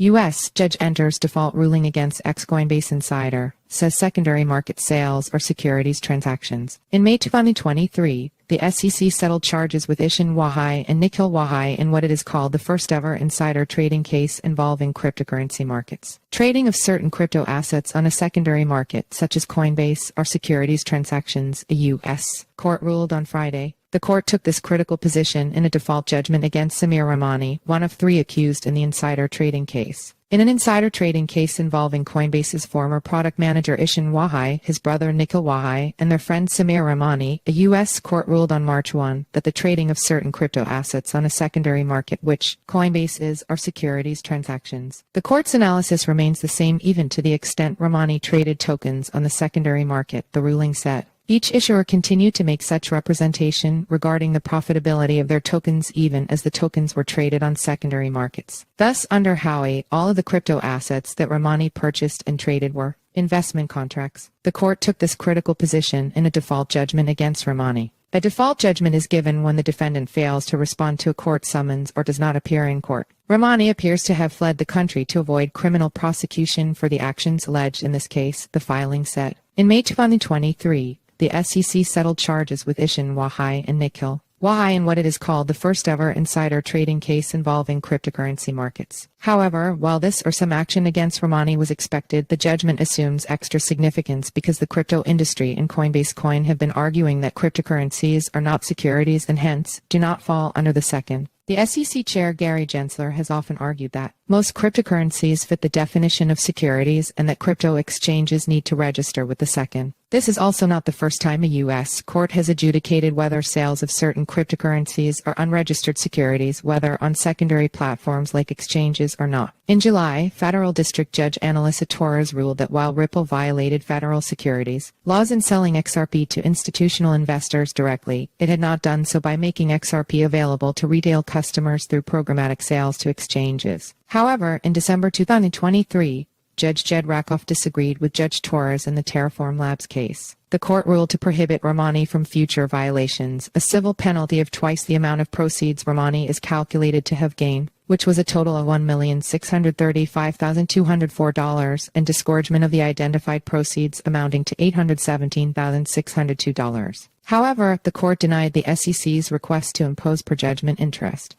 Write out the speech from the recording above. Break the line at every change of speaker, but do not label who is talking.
U.S. judge enters default ruling against ex-Coinbase insider, says secondary market sales or securities transactions. In May 2023, the SEC settled charges with Ishan Wahi and Nikhil Wahi in what it is called the first-ever insider trading case involving cryptocurrency markets. Trading of certain crypto assets on a secondary market, such as Coinbase, are securities transactions, a U.S. court ruled on Friday. The court took this critical position in a default judgment against Sameer Ramani, one of three accused in the insider trading case. In an insider trading case involving Coinbase's former product manager Ishan Wahi, his brother Nikhil Wahi, and their friend Sameer Ramani, a U.S. court ruled on March 1 that the trading of certain crypto assets on a secondary market, which Coinbase is, are securities transactions. The court's analysis remains the same even to the extent Ramani traded tokens on the secondary market, the ruling said. Each issuer continued to make such representation regarding the profitability of their tokens even as the tokens were traded on secondary markets. Thus, under Howey, all of the crypto assets that Ramani purchased and traded were investment contracts. The court took this critical position in a default judgment against Ramani. A default judgment is given when the defendant fails to respond to a court summons or does not appear in court. Ramani appears to have fled the country to avoid criminal prosecution for the actions alleged in this case, the filing said. In May 2023, the SEC settled charges with Ishan Wahi and Nikhil Wahi in what it is called the first-ever insider trading case involving cryptocurrency markets. However, while this or some action against Ramani was expected, the judgment assumes extra significance because the crypto industry and Coinbase Coin have been arguing that cryptocurrencies are not securities and hence do not fall under the second. The SEC chair Gary Gensler has often argued that most cryptocurrencies fit the definition of securities and that crypto exchanges need to register with the second. This is also not the first time a U.S. court has adjudicated whether sales of certain cryptocurrencies are unregistered securities, whether on secondary platforms like exchanges or not. In July, Federal District Judge Analisa Torres ruled that while Ripple violated federal securities laws in selling XRP to institutional investors directly, it had not done so by making XRP available to retail customers through programmatic sales to exchanges. However, in December 2023, Judge Jed Rakoff disagreed with Judge Torres in the Terraform Labs case. The court ruled to prohibit Ramani from future violations, a civil penalty of twice the amount of proceeds Ramani is calculated to have gained, which was a total of $1,635,204, and disgorgement of the identified proceeds amounting to $817,602. However, the court denied the SEC's request to impose prejudgment interest.